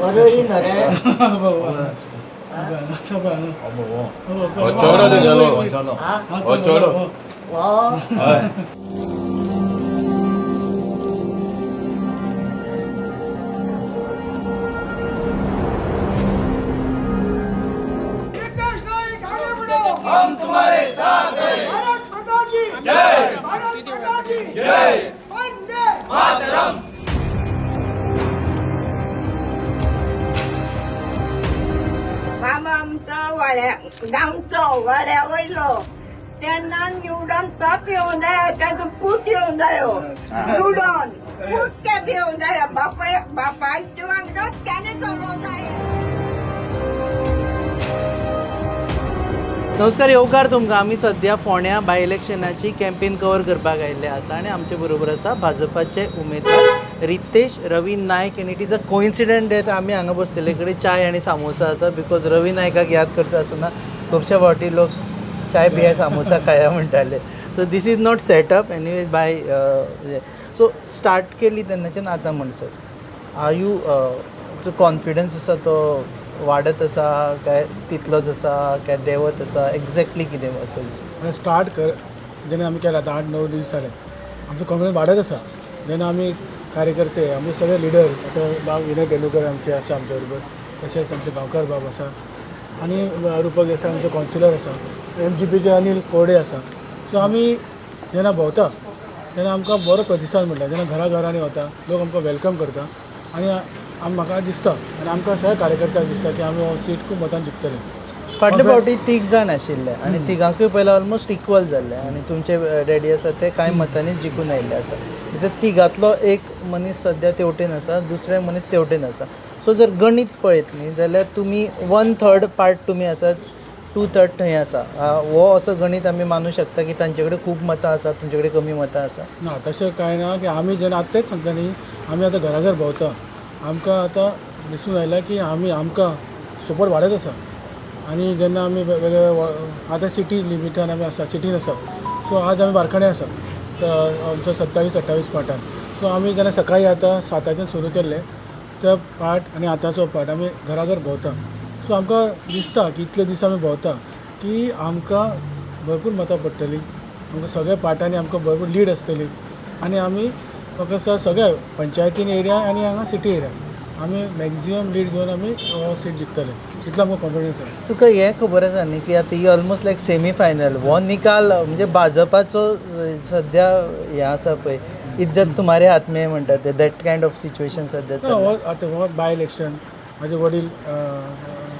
월요일이 노래. 저러. 와. हम तुम्हारे साथ हैं। भारत माता की जय। भारत माता की जय। वंदे मातरम। मामा आमचा गावचो वाड्या वयलो तेन्ना निवडून तोच येवं जायो त्याचो पूत येवं जायो निवडून पूत केत येवं जायो बापायच्या वांगडाच केन्ना चलोवं जायो. नमस्कार, येवकार तुमकां. आमी सद्या फोंड्या बाय इलेक्शनाची कॅम्पेन कवर करपाक आयिल्ले आसा आनी आमचे बरोबर आसा भाजपाचे उमेदवार रितेश रवी नायक. आनी it is a coincident date आमी हांगा बसलेले कडेन चाय आनी सामोसा आसा बिकॉज रवी नायकाक याद करता आसतना खुबशे फावटी लोक चाय पिया सामोसा खाया म्हणटाले. So this is not setup anyway bye. So start केली तेन्नाच्यान आतां म्हणसर आर यू जो कॉन्फिडन्स आसा तो वाडत आसा काय तितलोच आसा काय देंवत आसा? एक्झॅक्टली कितें वता स्टार्ट कर जेन्ना आमी केला आतां 8-9 दीस जाले आमचो कॉन्फिडन्स वाडत आसा. जेन्ना आमी कार्यकर्ते आमचे सगळे लिडर आतां बाब विनय तेंडुलकर आमचे आसा आमचे बरोबर, तशेंच आमचे गांवकार बाब आसा आनी रुपक देसाय आमचो कावन्सिलर आसा, MGPचे अनिल कोरडे आसा. सो आमी जेन्ना भोंवता तेन्ना आमकां बरो प्रतिसाद मेळटा. जेन्ना घरांनी वता लोक आमकां वेलकम करता आनी म्हाका दिसता आनी आमकां सगळ्या कार्यकर्त्यांक दिसता की आमी हो सीट खूब मतान जिखतले. फाटले फावटी 3 जाण आशिल्ले आनी तिगांकूय पयलीं ऑलमोस्ट इक्वल जाल्ले आनी तुमचे डॅडी आसा ते कांय मतांनी जिखून आयिल्ले आसा. भितर तिगांतलो एक मनीस सद्या तेवटेन आसा, दुसरे मनीस तेवटेन आसा. सो जर गणीत पळयत न्ही जाल्यार तुमी 1/3 पार्ट तुमी आसात, 2/3 थंय आसा. हो असो गणीत आमी मानूं शकता की तांचे कडेन खूब मतां आसा, तुमचे कडेन कमी मतां आसा? ना, तशें कांय ना. की आमी जेन्ना आतां तेंच सांगता न्ही, आमी आतां घराघर भोंवता आमकां आतां दिसून आयला की आमकां सपोर्ट वाडत आसा. आनी जेन्ना आमी वेगवेगळे आतां सिटी लिमिटान आमी आसा, सिटीन आसा. सो आज आमी बारखाणे आसा आमचो 27-28 पार्टान. सो आमी जेन्ना सकाळीं आतां 7 सुरू केल्ले ते पार्ट आनी आतांचो पार्ट आमी घराघर भोंवता. सो आमकां दिसता की इतले दीस आमी भोंवता की आमकां भरपूर मतां पडटलीं, आमकां सगळ्या पार्टांनी आमकां भरपूर लीड आसतली आनी आमी म्हाका सगळ्या पंचायतीन एरिया आनी हांगा सिटी एरिया आमी मॅक्झिमम लीड घेवन आमी हो सीट जिखतले. इतलो आमकां कॉन्फिडन्स आसा. तुका हें खबर आसा न्ही की आतां ही ऑलमोस्ट लायक सेमी फायनल. हो निकाल म्हणजे भाजपाचो सद्या हें आसा पळय, इज्जत तुम्हारे हात में म्हणटा ते दॅट कायंड ऑफ सिच्युएशन सद्या चल्ला. आतां हो बाय इलेक्शन म्हाजे वडील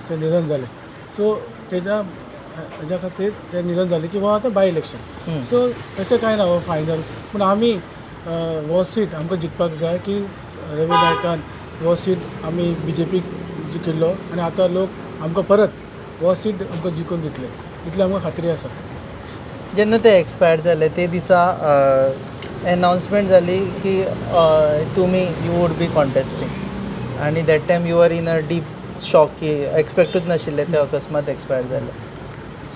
ते निधन जाले. सो हेज्या खातीर ते निधन जाले की हो आतां बाय इलेक्शन. सो तशें कांय ना हो फायनल. पूण आमी हो सीट आमकां जिखपाक जाय की रवी नायकान हो सीट आमी BJPक जिखिल्लो आनी आतां लोक आमकां परत हो सीट आमकां जिखून दितले इतली आमकां खात्री आसा. जेन्ना ते एक्सपायर जाले ते दिसा अनाउन्समेंट जाली की तुमी यू वूड बी कॉन्टेस्टींग आनी that time you are in a deep shock की एक्सपेक्टूच नाशिल्ले ते अकस्मात एक्सपायर जाले.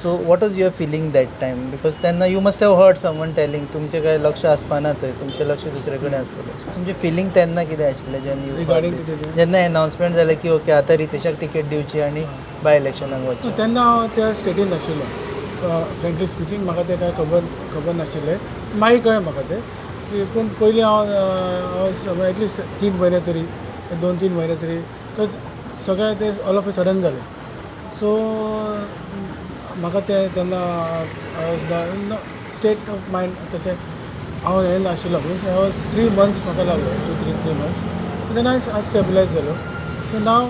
So what was your feeling that time? Because तेन्ना you must have heard someone telling तुमचें कांय लक्ष आसपाना थंय, तुमचें लक्ष दुसरे कडेन आसतलें. सो तुमचें फिलींग तेन्ना कितें आशिल्लें जेन्ना अनाउन्समेंट जालें की ओके आतां रितेशाक टिकेट दिवची आनी बाय इलेक्शनाक वचचें? तेन्ना हांव त्या स्टेटीन नाशिल्लो. फ्रँकली स्पिकींग म्हाका तें कांय खबर नाशिल्लें. मागीर कळ्ळें म्हाका तें. पूण पयलीं हांव एटलिस्ट 3 म्हयने तरी 2-3 म्हयने तरी सगळें तें ऑल ऑफ अ सडन जालें. सो म्हाका तेन्ना स्टेट ऑफ मायंड तशें हांव हें नाशिल्लो. मिन्स हांव 3 मंथ्स म्हाका लागलो, 2-3 मंथ्स. देन हांव स्टेबिलायज जालो. सो नाव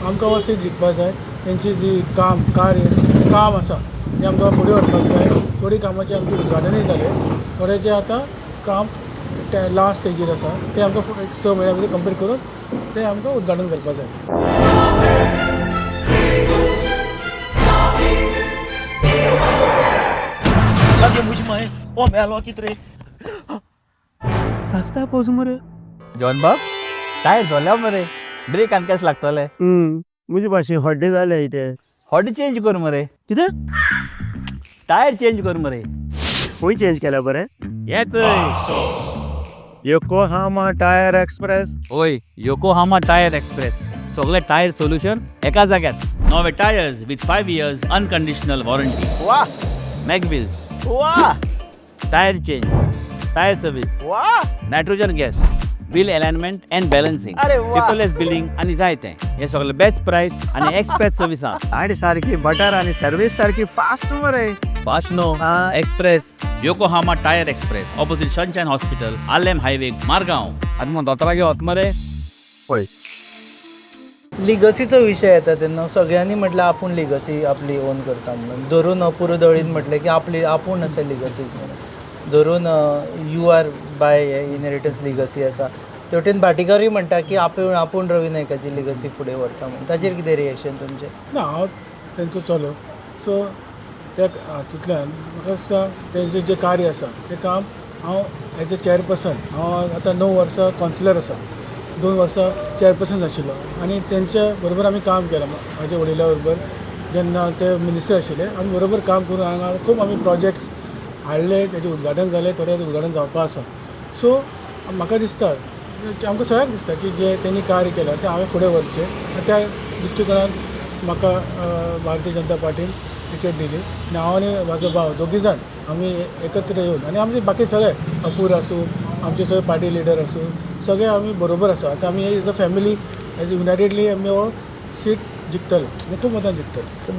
आमकां हो सीट जिखपाक जाय. तेंची जी काम आसा तें आमकां फुडें व्हरपाक जाय. थोडीं कामाचें आमचें उद्घाटनूय जालें. थोड्याचें आतां काम लास्ट स्टेजीर आसा. तें आमकां 6 म्हयन्या भितर कंप्लीट करून तें आमकां उद्घाटन करपाक जाय. Lagi मुझ में ओ मेलो कितरे रास्ता पोज मरे जॉन बाब टायर झाल्या मरे ब्रेक आनी केस लागतले. मुझे पाशी हड्डे जाले इथे. हॉडी चेंज कर मरे. कितें? टायर चेंज कर मरे. खंय चेंज केला बरें? येच योकोहामा टायर एक्सप्रेस. ओय योकोहामा टायर एक्सप्रेस सगळे टायर सोल्युशन एका जाग्यार. नवे tyres with 5 years unconditional warranty. वा मॅगविल्स, वा टायर चेंज, टायर सर्व्हिस, वा nitrogen gas, wheel alignment and balancing, अरे वा. पेपरलेस बिलिंग आणि जायते. हे सगळे बेस्ट प्राइस आणि एक्सप्रेस सर्व्हिस आहा. आणि सारखी बटर आणि सर्व्हिस सारखी फास्ट मरे. Fast no express. Yokohama tyre express opposite sunshine hospital, Alem highway, Margao. आतां मग दोतोरागे वच मरे. पळय लिगसीचो विशय येता तेन्ना सगळ्यांनी म्हटलं आपण लिगसी आपली ओन करता म्हणून. धरून अपुरो दळीन म्हटलें की आपली आपूण आसा लिगसी धरून you are by inheritance legacy आसा. तेवटेन भाटीकारूय म्हणटा की आपूण रवी नायकाची लिगसी फुडें व्हरता म्हणून. ताचेर कितें रिएक्शन तुमचें? ना हांव तेंचो चलो सो त्या हातूंतल्यान म्हाका दिसता तेंचें जें कार्य आसा तें काम हांव एज अ चेअरपर्सन हांव आतां 9 वर्सां कावन्सिलर आसा. 2 वर्सां चेअरपर्सन आशिल्लो आनी तेंच्या बरोबर आमी काम केलां. म्हाज्या वडिलां बरोबर जेन्ना ते मिनिस्टर आशिल्ले आमी बरोबर काम करून हांगा खूब आमी प्रोजेक्ट्स हाडले. तेजें उद्घाटन जालें, थोडें उद्घाटन जावपा आसा. सो म्हाका दिसता आमकां सगळ्यांक दिसता की जें तेणी कार्य केलां तें हांवें फुडें व्हरचें. आनी त्या दृश्टीकोनान म्हाका भारतीय जनता पार्टीन टिकेट दिली आनी हांव आनी म्हाजो भाव दोगी जाण आमी एकत्र येवन आनी आमचे बाकी सगळे अपूर आसूं, आमचे सगळे पार्टी लिडर आसूं, सगळे आमी बरोबर आसा. आतां आमी एज अ फॅमिली एज युनायटेडली आमी हो सीट जिखतले आनी खूब मतान जिखतले.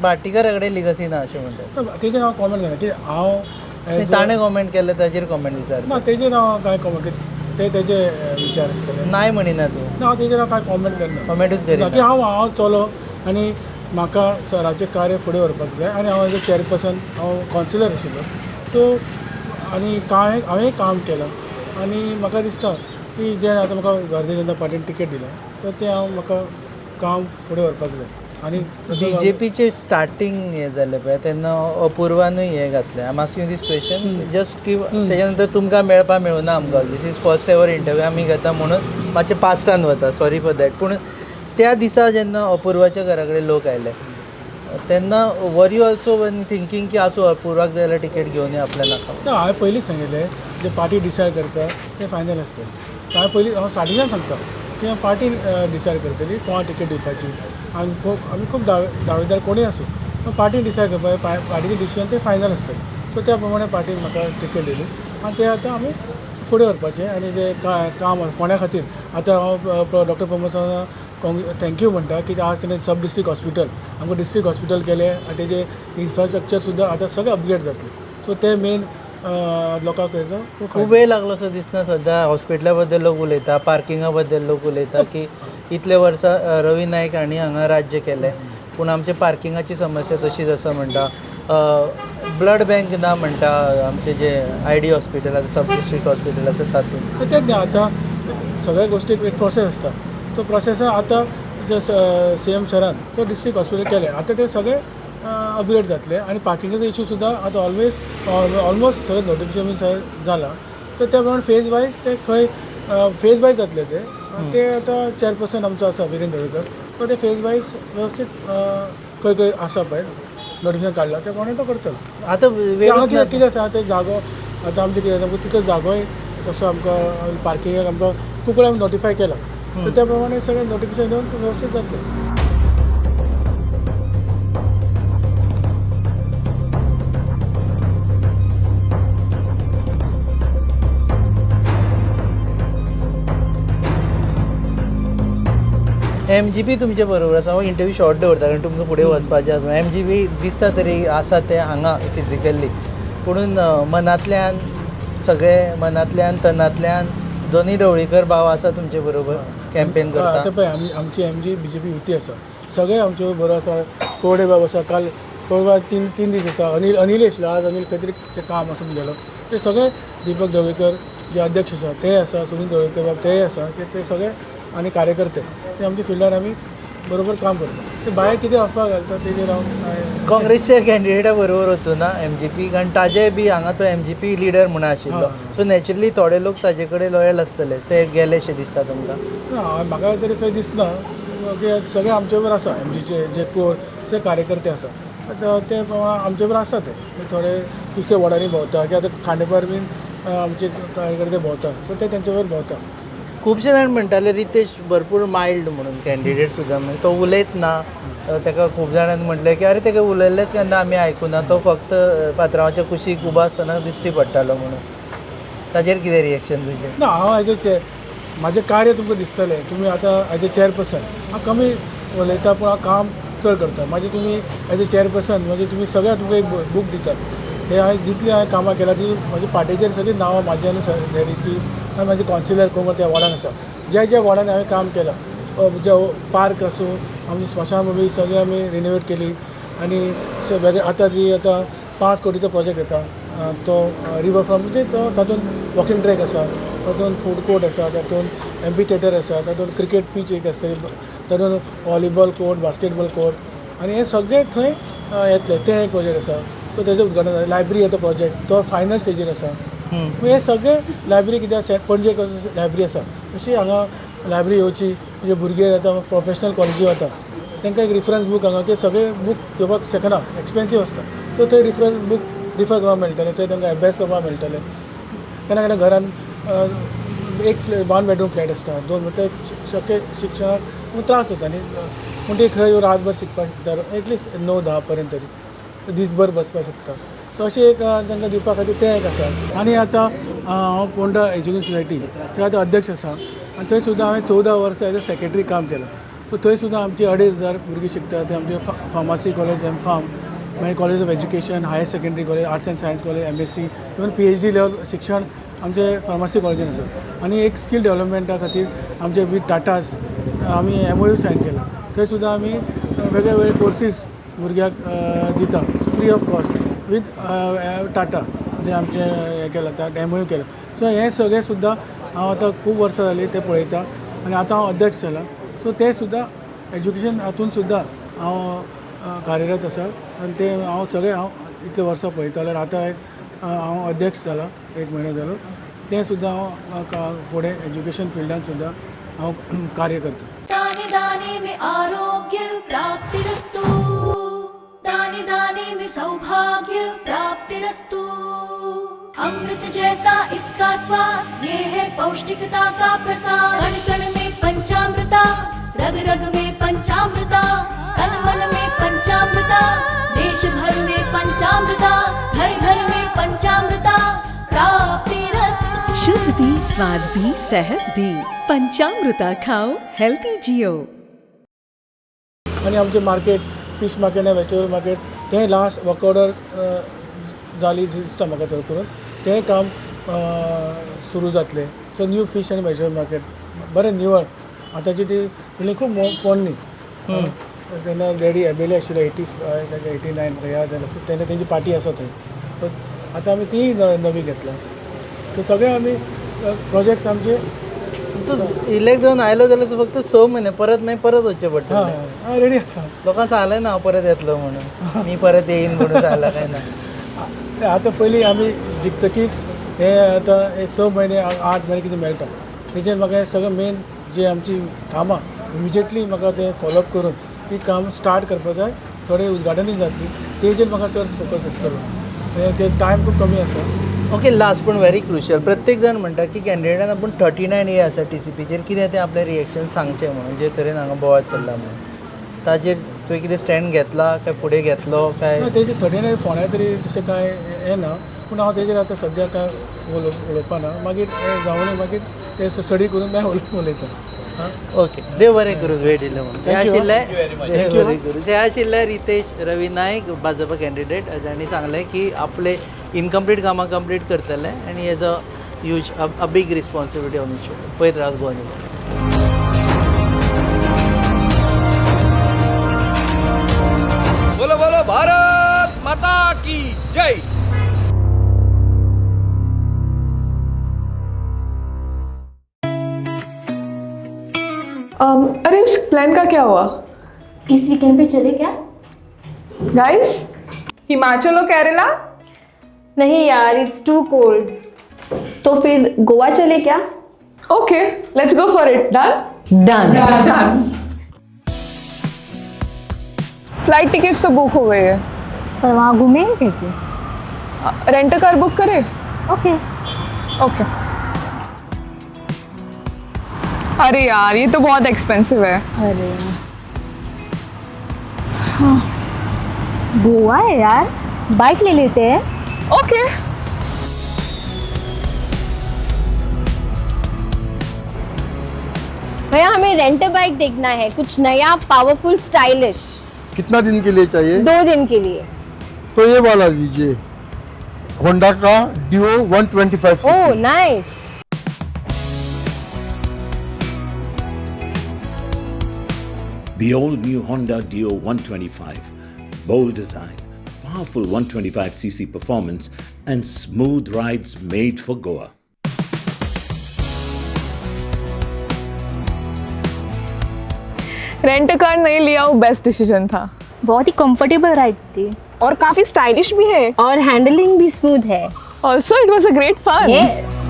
भाटीकारा कडेन लिगसी ना अशें म्हणटात. तेजेर हांव कॉमेंट करना की हांव एज ताणें कॉमेंट केलें ताचेर कॉमेंट विचार. ना तेजेर हांव कांय कॉमेंट ते तेजे विचार आसतले. नाय म्हणिना तूं. ना हांव तेजेर कांय कॉमेंट करना. कॉमेंटूच करिना. की हांव चलो आनी म्हाका सराचें कार्य फुडें व्हरपाक जाय आनी हांव एज अ चेअरपर्सन हांव कावन्सिलर आशिल्लो. सो आनी हांवें काम केलां आनी म्हाका दिसता की जें आतां म्हाका भारतीय जनता पार्टीन टिकेट दिला तर तें म्हाका काम फुडें व्हरपाक जाय. आनी BJPचे स्टार्टींग हें जालें पळय तेन्ना अपूर्वानूय हें घातलें. I am asking this question just की तेच्या नंतर तुमकां मेळूना आमकां. This is first ever interview आमी घेता म्हणून मातशें पास्टान वता. Sorry for that. पूण त्या दिसा जेन्ना अपूर्वाच्या घरा कडेन लोक आयले तेन्ना were you also one thinking की आसूं अपूर्वाक जाय जाल्यार टिकेट घेवन ये आपल्या नाका. हांवें पयलींच सांगिल्लें जे पार्टी डिसायड करता तें फायनल आसतलें. हांवें पयलीं हांव स्टार्टिंगान सांगता की पार्टी डिसायड करतली कोणा टिकेट दिवपाची. आमी खूब दावेदार कोणूय आसूं पूण पार्टी डिसायड करपाक पार्टीचें डिसिजन तें फायनल आसतलें. सो त्या प्रमाणे पार्टीन म्हाका टिकेट दिली आनी तें आतां आमी फुडें व्हरपाचें. आनी जें काम फोंड्या खातीर आतां हांव डॉक्टर प्रमोद सावंताक थँक्यू म्हणटा की आज तेणें सब डिस्ट्रिक्ट हॉस्पिटल आमकां डिस्ट्रिक्ट हॉस्पिटल केलें आनी तेजें इन्फ्रास्ट्रक्चर सुद्दां आतां सगळें अपग्रेड जातलें. सो तें मेन लोकांक तेजो खूब वेळ लागलो असो दिसना. सद्या हॉस्पिटला बद्दल लोक उलयता, पार्किंगा बद्दल लोक उलयता की इतले वर्सां रवी नायक हांणी हांगा राज्य केलें पूण आमचे पार्किंगाची समस्या तशीच आसा म्हणटा. ब्लड बँक ना म्हणटा आमचे जे ID हॉस्पिटल आसा, सब डिस्ट्रिक्ट हॉस्पिटल आसा तातूंत. तेंच न्ही आतां सगळ्या गोश्टीक एक प्रोसेस आसता. तो प्रोसेसान आतां जे CM सरान तो डिस्ट्रिक्ट हॉस्पिटल केलें आतां ते सगळे अपग्रेड जातले आनी पार्किंगाचो इशू सुद्दां आतां ऑलमोस्ट सगळें नोटिफिकेशन जालां. तर त्या प्रमाणे फेज वायज ते खंय फेज वायज जातले ते आतां चेअरपर्सन आमचो आसा विरेंद्र दरेकर. सो ते फेज वायज वेवस्थीत खंय खंय आसा पळय नोटिफिकेशन काडला त्या प्रमाणे तो करतलो. आतां कितें आसा ते जागो आतां आमचे कितें तितलो जागोय तसो आमकां पार्किंगाक आमकां खूब कडेन नोटिफाय केला. तर त्या प्रमाणे सगळें नोटिफिकेशन दिवन वेवस्थीत जातलें. MGP तुमचे बरोबर आसा. हांव इंटरव्यू शॉर्ट दवरता कारण तुमकां फुडें वचपाचें आसा. MGP दिसता तरी आसा ते हांगा फिजिकली पुणून मनांतल्यान सगळे मनांतल्यान तनांतल्यान दोनी ढवळीकर भाव आसा तुमचे बरोबर कॅम्पेन करता. आतां पळय आमची BJP युती आसा सगळे आमचे बरोबर आसा. कोरडे बाब आसा काल कोरडे तीन दीस आसा. अनिल आशिल्लो आज अनिल खंय तरी तें काम आसून गेलो. ते सगळे दीपक ढवळीकर जे अध्यक्ष आसा ते आसा, सुनील ढवळीकर बाब ते आसा ते सगळे आनी कार्यकर्ते ते आमच्या फिल्डार आमी बरोबर काम करता. ते भायर कितें अफवा घालता तेजेर हांव काँग्रेसच्या कॅन्डिडेटा बरोबर वचूं ना MGP कारण ताजे बी हांगा तो MGP लिडर म्हणून आशिल्लो. सो नॅचरली थोडे लोक ताजे कडेन लॉयल आसतले ते गेलेशें दिसता तुमकां. म्हाका तरी खंय दिसना की सगळे आमचे बरोबर आसा. MGचे जे कोर जे कार्यकर्ते आसा ते प्रमाणे आमचे बरोबर आसा. ते थोडे दुसऱ्या वॉर्डांनी भोंवता की आतां खांडेपार बीन आमचे कार्यकर्ते भोंवता सो ते तेंचे बरोबर भोंवता. खुबशे जाण म्हणटाले रितेश भरपूर मायल्ड म्हणून कॅन्डिडेट सुद्दां म्हणजे तो उलयत ना ताका खूब जाणांनी म्हटलें की अरे ताका उलयल्लेच केन्ना आमी आयकुना तो फक्त पात्रांवाच्या कुशीक उबो आसतना दिश्टी पडटालो म्हणून ताजेर कितें रिएक्शन तुजें? ना हांव एज ए म्हाजें कार्य तुमकां दिसतलें तुमी आतां एज ए चेअरपर्सन हांव कमी उलयता पूण हांव काम चड करता म्हाजें तुमी एज ए चेअरपर्सन म्हणजे तुमी सगळ्यांक तुमकां एक बूक दितात हे हांवें जितली हांवें कामां केल्या ती म्हाज्या पाटेचेर सगळीं नांवां म्हाजी आनी डॅडीची आनी म्हाजे कावन्सिलर कोण त्या वॉर्डान आसा ज्या वॉर्डान हांवें काम केलां जे पार्क आसूं आमची स्मशानभूमी सगळी आमी रिनोवेट केली आनी वेगळे आतां 5 कोटीचो प्रोजेक्ट येता तो रिवर फ्रंट म्हणजे तो तातूंत वॉकिंग ट्रॅक आसा तातूंत फूड कोर्ट आसा तातूंत एम्पी थिएटर आसा तातूंत क्रिकेट पीच एक आसतली तातूंत व्हॉलीबॉल कोर्ट बास्केटबॉल कोर्ट आनी हे सगळे थंय येतले तें एक प्रोजेक्ट आसा सो तेजें उद्घाटन जालें लायब्ररी येता प्रोजेक्ट तो फायनल स्टेजीर आसा हे सगळे लायब्ररी कित्याक पणजे लायब्ररी आसा तशी हांगा लायब्ररी येवची म्हणजे भुरगे आतां प्रोफेशनल कॉलेजी वता तांकां एक रिफरन्स बूक हांगा की सगळे बूक घेवपाक शकना एक्सपेन्सीव आसता सो थंय रिफरन्स बूक रिफर करपाक मेळटलें थंय तांकां अभ्यास करपाक मेळटलें केन्ना केन्ना घरान एक 1 बेडरूम फ्लॅट आसता 2 म्हणजे शक्य शिक्षणाक त्रास जाता न्ही पूण ते खंय रातभर शिकपाक शकता एटलिस्ट 9-10 पर्यंत तरी दीसभर बसपाक शकता सो अशें एक तांकां दिवपा खातीर तें एक आसा आनी आतां हांव पोंडा एज्युकेशन सोसायटी थंय आतां अध्यक्ष आसा आनी थंय सुद्दां हांवें 14 वर्सां एज अ सेक्रेटरी काम केलां सो थंय सुद्दां आमची 2,500 भुरगीं शिकतात थंय आमचे फार्मासी कॉलेज एमफार्म मागीर college of education higher secondary college arts and science college MSc even PhD level शिक्षण आमचे फार्मासी कॉलेजीन आसा आनी एक स्कील डेव्हलपमेंटा खातीर आमचे वीथ टाटाज आमी MOU सायन केला थंय सुद्दां आमी वेगळे वेगळे कोर्सीस भुरग्याक दिता free of cost with Tata जे आमचे हें केलां MOU केला सो हें सगळें सुद्दां हांव आतां खूब वर्सां जालीं तें पळयता आनी आतां हांव अध्यक्ष जाला सो तें सुद्दां एज्युकेशन हातून सुद्दां हांव कार्यरत आसा आनी तें हांव इतले वर्सां पळयता जाल्यार आतां हांव अध्यक्ष जाला 1 म्हयनो जालो तें सुद्दां हांव फुडें एज्युकेशन फिल्डान सुद्दां हांव कार्य करता दाने दाने में आरोग्य प्राप्तिरस्तु दाने दाने में सौभाग्य प्राप्तिरस्तु अमृत जैसा इसका स्वाद ये है पौष्टिकता का प्रसाद कण कण में पंचामृता रग रग में पंचामृता तन मन में पंचामृता देश भर में पंचामृता घर घर में पंचामृता प्राप्तिरस्तु शुद्ध भी स्वाद भी सेहत भी पंचामृता खाओ हेल्थी जियो आनी आमचें मार्केट फिश मार्केट आनी वेजिटेबल मार्केट तें लास्ट वर्क ऑर्डर जाली दिसता म्हाका चड करून तें काम सुरू जातलें सो न्यू फीश आनी वेजिटेबल मार्केट बरें निवळ आतांची ती बिल्डींग खूब पोरणी तेन्ना डॅडी एबेले आशिल्लो 85 89 ह्या तेन्ना तेंची पार्टी आसा थंय सो आतां आमी ती नवी घेतल्या सो सगळे आमी प्रोजेक्ट्स आमचे तूं इलेक्ट जावन आयलो जाल्यार फक्त 6 म्हयने परत वचचें पडटा हां रेडी आसा लोकांक सांगलें ना हांव परत येतलो म्हणून मी परत येईन म्हणून सांगला काय ना आतां पयलीं आमी जिखतकीच हे आतां हे 6 म्हयने 8 म्हयने कितें मेळटा तेजेर म्हाका हें सगळें मेन जे आमची कामां इमिजिएटली म्हाका तें फॉलोअप करून ती काम स्टार्ट करपाक जाय थोडे उद्घाटनूय जातली तेजेर म्हाका चड फोकस आसतलो ते टायम खूब कमी आसा ओके लास्ट पण व्हेरी क्रुशियल प्रत्येक जण म्हणटा की कॅन्डिडेटान आपूण 39 ए आसा TCPचेर कितें तें आपलें रिएक्शन सांगचें म्हणून जे तरेन हांगा बोवाळ चल्ला म्हणून ताजेर तुवें कितें स्टँड घेतला काय फुडें घेतलो काय तेजे 39 फोण्या तरी तशें कांय हें ना पूण हांव तेजेर आतां सद्या कांय उलोवपा ना मागीर हें जावन मागीर ते स्टडी करून मागीर उलयता ओके देव बरें करूं वेळ दिलो म्हणून हे आशिल्ले रितेश रवी नायक भाजपा कॅन्डिडेट जाणी सांगलें की आपले इनकम्प्लीट कामां कंप्लीट करतले आनी has a big responsibility on each shoulder पळयत रावत गोवा न्यूज बोलो बोलो भारत माता की जय अरे उस प्लान का क्या हुआ? इस वीकेंड पे चले क्या? गाइस हिमाचल और केरला? नहीं यार इट्स टू कोल्ड। तो फिर गोवा चले क्या? Okay let's go for it. Done done. Flight tickets तो बुक हो गई है पर वहाँ घूमेंगे कैसे? रेंट कार बुक करें? ओके। ओके अरे यार ये तो बहुत एक्सपेंसिव है. अरे हाँ, गोवा है यार, बाइक ले लेते हैं. ओके. भैया हमें रेंट बाइक देखना है, कुछ नया पावरफुल स्टाइलिश. कितना दिन के लिए चाहिए? 2 दिन के लिए. तो ये वाला लीजिए, होंडा का Dio 125 oh nice. The all-new Honda Dio 125. Bold design, powerful 125cc performance, and smooth rides made for Goa. Rent car नहीं लिया वो बेस्ट डिसीजन था. बहुत ही कंफर्टेबल राइड थी और काफी स्टाइलिश भी है. और हैंडलिंग भी स्मूथ है. Also it was a great fun. Yes.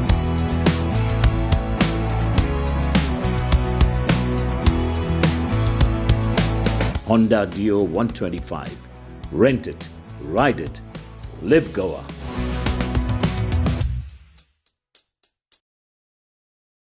Honda Dio 125. Rent it, ride it, live Goa.